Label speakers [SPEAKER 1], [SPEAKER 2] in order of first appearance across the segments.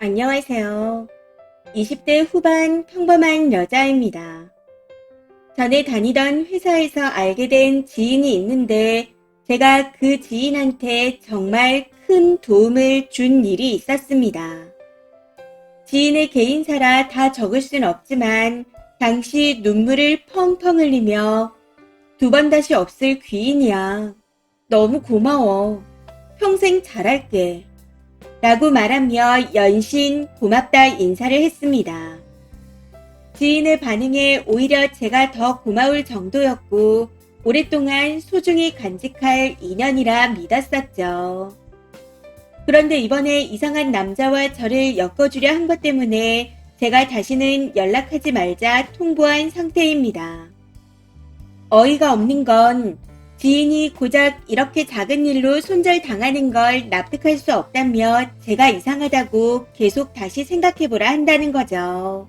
[SPEAKER 1] 안녕하세요. 20대 후반 평범한 여자입니다. 전에 다니던 회사에서 알게 된 지인이 있는데 제가 그 지인한테 정말 큰 도움을 준 일이 있었습니다. 지인의 개인사라 다 적을 순 없지만 당시 눈물을 펑펑 흘리며 두 번 다시 없을 귀인이야. 너무 고마워. 평생 잘할게. 라고 말하며 연신 고맙다 인사를 했습니다. 지인의 반응에 오히려 제가 더 고마울 정도였고 오랫동안 소중히 간직할 인연이라 믿었었죠. 그런데 이번에 이상한 남자와 저를 엮어주려 한 것 때문에 제가 다시는 연락하지 말자 통보한 상태입니다. 어이가 없는 건 지인이 고작 이렇게 작은 일로 손절당하는 걸 납득할 수 없다며 제가 이상하다고 계속 다시 생각해보라 한다는 거죠.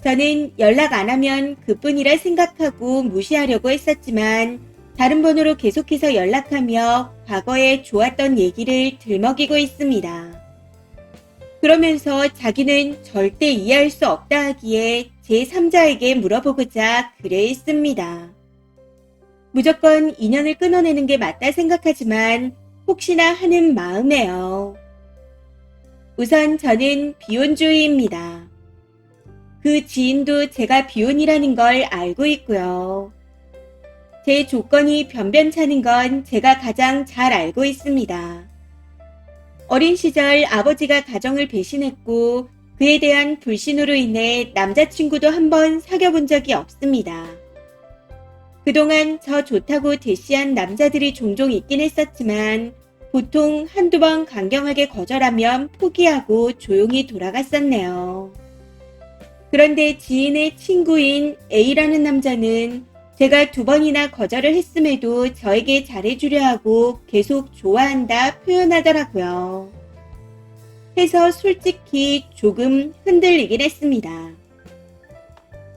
[SPEAKER 1] 저는 연락 안 하면 그뿐이라 생각하고 무시하려고 했었지만 다른 번호로 계속해서 연락하며 과거에 좋았던 얘기를 들먹이고 있습니다. 그러면서 자기는 절대 이해할 수 없다 하기에 제3자에게 물어보고자 글을 씁니다. 무조건 인연을 끊어내는 게 맞다 생각하지만 혹시나 하는 마음에요. 우선 저는 비혼주의입니다. 그 지인도 제가 비혼이라는 걸 알고 있고요. 제 조건이 변변찮은 건 제가 가장 잘 알고 있습니다. 어린 시절 아버지가 가정을 배신했고 그에 대한 불신으로 인해 남자친구도 한 번 사귀어본 적이 없습니다. 그동안 저 좋다고 대시한 남자들이 종종 있긴 했었지만 보통 한두 번 강경하게 거절하면 포기하고 조용히 돌아갔었네요. 그런데 지인의 친구인 A라는 남자는 제가 2번이나 거절을 했음에도 저에게 잘해주려 하고 계속 좋아한다 표현하더라고요. 해서 솔직히 조금 흔들리긴 했습니다.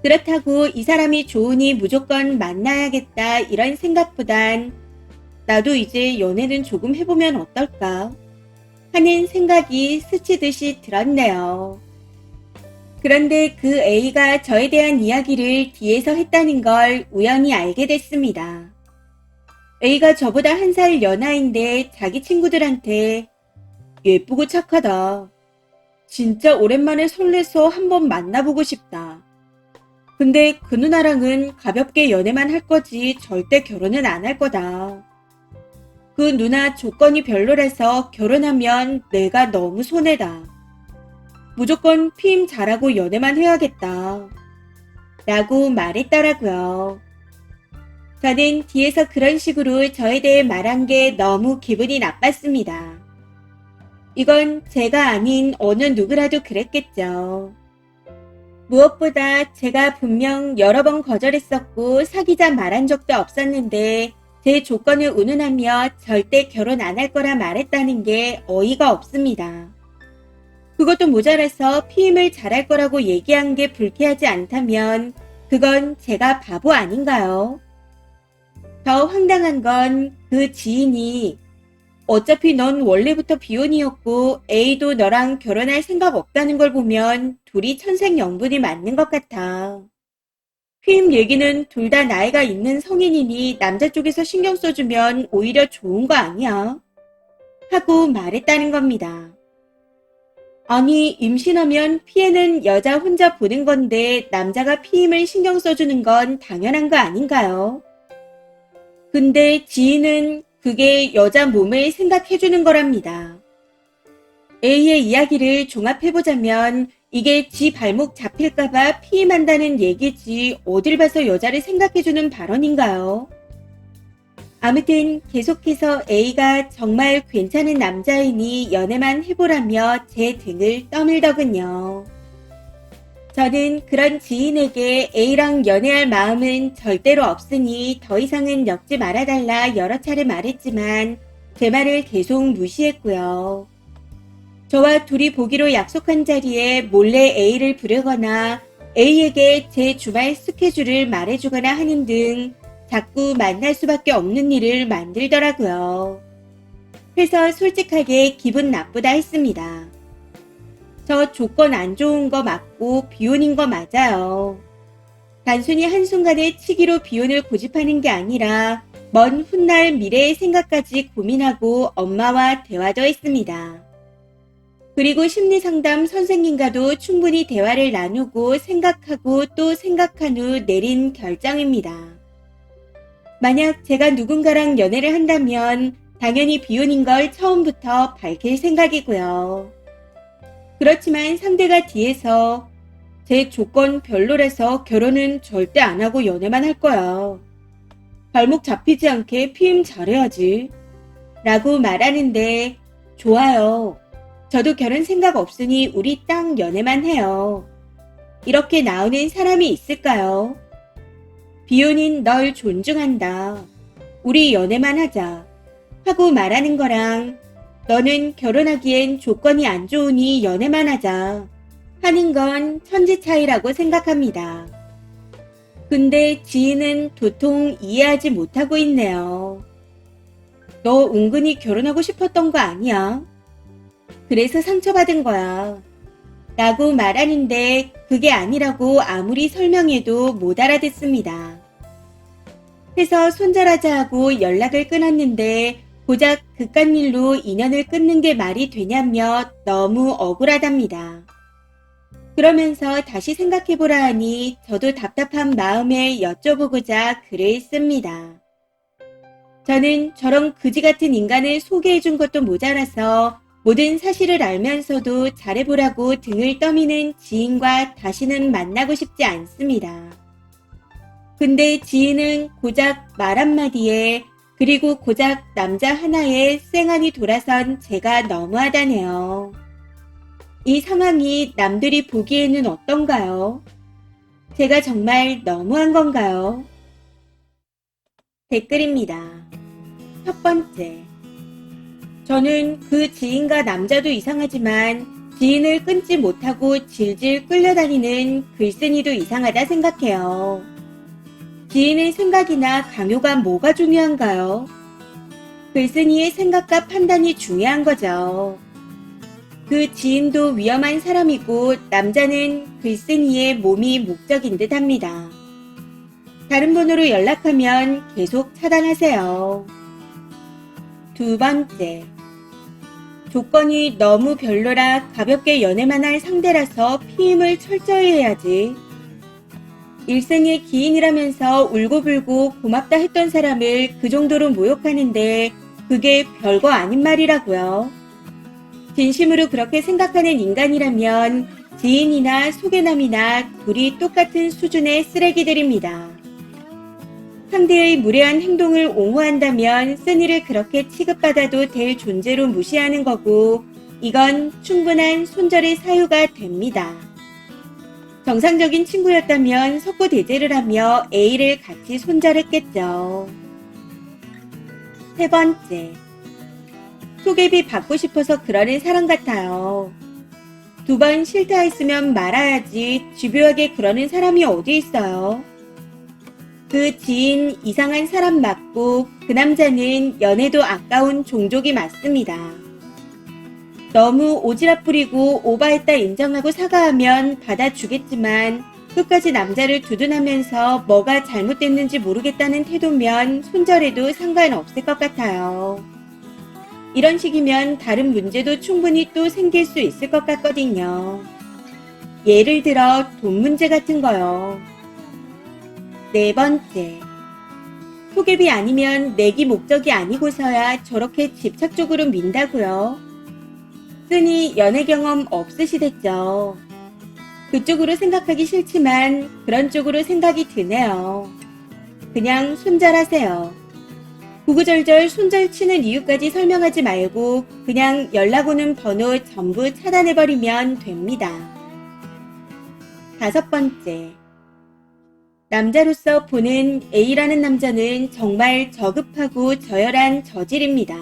[SPEAKER 1] 그렇다고 이 사람이 좋으니 무조건 만나야겠다 이런 생각보단 나도 이제 연애는 조금 해보면 어떨까 하는 생각이 스치듯이 들었네요. 그런데 그 A가 저에 대한 이야기를 뒤에서 했다는 걸 우연히 알게 됐습니다. A가 저보다 1살 연하인데 자기 친구들한테 예쁘고 착하다. 진짜 오랜만에 설레서 한번 만나보고 싶다. 근데 그 누나랑은 가볍게 연애만 할 거지 절대 결혼은 안 할 거다. 그 누나 조건이 별로라서 결혼하면 내가 너무 손해다. 무조건 피임 잘하고 연애만 해야겠다. 라고 말했더라고요. 저는 뒤에서 그런 식으로 저에 대해 말한 게 너무 기분이 나빴습니다. 이건 제가 아닌 어느 누구라도 그랬겠죠. 무엇보다 제가 분명 여러 번 거절했었고 사귀자 말한 적도 없었는데 제 조건을 운운하며 절대 결혼 안 할 거라 말했다는 게 어이가 없습니다. 그것도 모자라서 피임을 잘할 거라고 얘기한 게 불쾌하지 않다면 그건 제가 바보 아닌가요? 더 황당한 건 그 지인이 어차피 넌 원래부터 비혼이었고 A도 너랑 결혼할 생각 없다는 걸 보면 둘이 천생연분이 맞는 것 같아. 피임 얘기는 둘 다 나이가 있는 성인이니 남자 쪽에서 신경 써주면 오히려 좋은 거 아니야? 하고 말했다는 겁니다. 아니, 임신하면 피해는 여자 혼자 보는 건데 남자가 피임을 신경 써주는 건 당연한 거 아닌가요? 근데 지인은 그게 여자 몸을 생각해주는 거랍니다. A의 이야기를 종합해보자면 이게 지 발목 잡힐까봐 피임한다는 얘기지 어딜 봐서 여자를 생각해주는 발언인가요? 아무튼 계속해서 A가 정말 괜찮은 남자이니 연애만 해보라며 제 등을 떠밀더군요. 저는 그런 지인에게 A랑 연애할 마음은 절대로 없으니 더 이상은 엮지 말아달라 여러 차례 말했지만 제 말을 계속 무시했고요. 저와 둘이 보기로 약속한 자리에 몰래 A를 부르거나 A에게 제 주말 스케줄을 말해주거나 하는 등 자꾸 만날 수밖에 없는 일을 만들더라고요. 해서 솔직하게 기분 나쁘다 했습니다. 저 조건 안 좋은 거 맞고 비혼인 거 맞아요. 단순히 한순간에 치기로 비혼을 고집하는 게 아니라 먼 훗날 미래의 생각까지 고민하고 엄마와 대화도 했습니다. 그리고 심리상담 선생님과도 충분히 대화를 나누고 생각하고 또 생각한 후 내린 결정입니다. 만약 제가 누군가랑 연애를 한다면 당연히 비혼인 걸 처음부터 밝힐 생각이고요. 그렇지만 상대가 뒤에서 제 조건 별로라서 결혼은 절대 안 하고 연애만 할 거야. 발목 잡히지 않게 피임 잘해야지. 라고 말하는데 좋아요. 저도 결혼 생각 없으니 우리 딱 연애만 해요. 이렇게 나오는 사람이 있을까요? 비혼인 널 존중한다. 우리 연애만 하자. 하고 말하는 거랑 너는 결혼하기엔 조건이 안 좋으니 연애만 하자. 하는 건 천지 차이라고 생각합니다. 근데 지인은 도통 이해하지 못하고 있네요. 너 은근히 결혼하고 싶었던 거 아니야? 그래서 상처받은 거야. 라고 말하는데 그게 아니라고 아무리 설명해도 못 알아듣습니다. 해서 손절하자 하고 연락을 끊었는데 고작 그깟 일로 인연을 끊는 게 말이 되냐며 너무 억울하답니다. 그러면서 다시 생각해보라 하니 저도 답답한 마음에 여쭤보고자 글을 씁니다. 저는 저런 그지 같은 인간을 소개해준 것도 모자라서 모든 사실을 알면서도 잘해보라고 등을 떠미는 지인과 다시는 만나고 싶지 않습니다. 근데 지인은 고작 말 한마디에 그리고 고작 남자 하나에 쌩안이 돌아선 제가 너무하다네요. 이 상황이 남들이 보기에는 어떤가요? 제가 정말 너무한 건가요? 댓글입니다. 첫 번째. 저는 그 지인과 남자도 이상하지만 지인을 끊지 못하고 질질 끌려다니는 글쓴이도 이상하다 생각해요. 지인의 생각이나 강요가 뭐가 중요한가요? 글쓴이의 생각과 판단이 중요한 거죠. 그 지인도 위험한 사람이고 남자는 글쓴이의 몸이 목적인 듯 합니다. 다른 번호로 연락하면 계속 차단하세요. 두 번째. 조건이 너무 별로라 가볍게 연애만 할 상대라서 피임을 철저히 해야지. 일생의 기인이라면서 울고불고 고맙다 했던 사람을 그 정도로 모욕하는데 그게 별거 아닌 말이라고요. 진심으로 그렇게 생각하는 인간이라면 지인이나 소개남이나 둘이 똑같은 수준의 쓰레기들입니다. 상대의 무례한 행동을 옹호한다면 쓴이를 그렇게 취급받아도 될 존재로 무시하는 거고 이건 충분한 손절의 사유가 됩니다. 정상적인 친구였다면 석고대죄를 하며 A를 같이 손절했겠죠. 세 번째. 소개비 받고 싶어서 그러는 사람 같아요. 두 번 싫다 했으면 말아야지 집요하게 그러는 사람이 어디 있어요. 그 지인 이상한 사람 맞고 그 남자는 연애도 아까운 종족이 맞습니다. 너무 오지랖 부리고 오바했다 인정하고 사과하면 받아주겠지만 끝까지 남자를 두둔하면서 뭐가 잘못됐는지 모르겠다는 태도면 손절해도 상관없을 것 같아요. 이런 식이면 다른 문제도 충분히 또 생길 수 있을 것 같거든요. 예를 들어 돈 문제 같은 거요. 네 번째. 소개비 아니면 내기 목적이 아니고서야 저렇게 집착적으로 민다고요. 쓰니 연애 경험 없으시댔죠. 그쪽으로 생각하기 싫지만 그런 쪽으로 생각이 드네요. 그냥 손절하세요. 구구절절 손절 치는 이유까지 설명하지 말고 그냥 연락 오는 번호 전부 차단해버리면 됩니다. 다섯 번째. 남자로서 보는 A라는 남자는 정말 저급하고 저열한 저질입니다.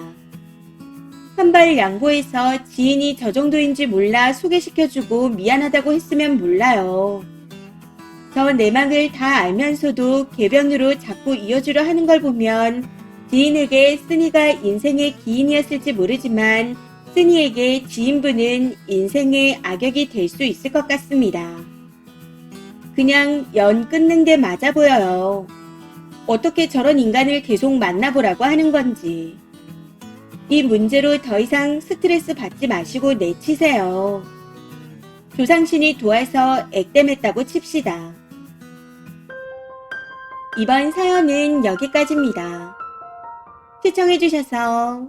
[SPEAKER 1] 한 발 양보해서 지인이 저 정도인지 몰라 소개시켜주고 미안하다고 했으면 몰라요. 저 내막을 다 알면서도 궤변으로 자꾸 이어주려 하는 걸 보면 지인에게 쓰니가 인생의 기인이었을지 모르지만 쓰니에게 지인분은 인생의 악역이 될 수 있을 것 같습니다. 그냥 연 끊는 게 맞아 보여요. 어떻게 저런 인간을 계속 만나보라고 하는 건지. 이 문제로 더 이상 스트레스 받지 마시고 내치세요. 조상신이 도와서 액땜했다고 칩시다. 이번 사연은 여기까지입니다. 시청해주셔서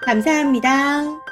[SPEAKER 1] 감사합니다.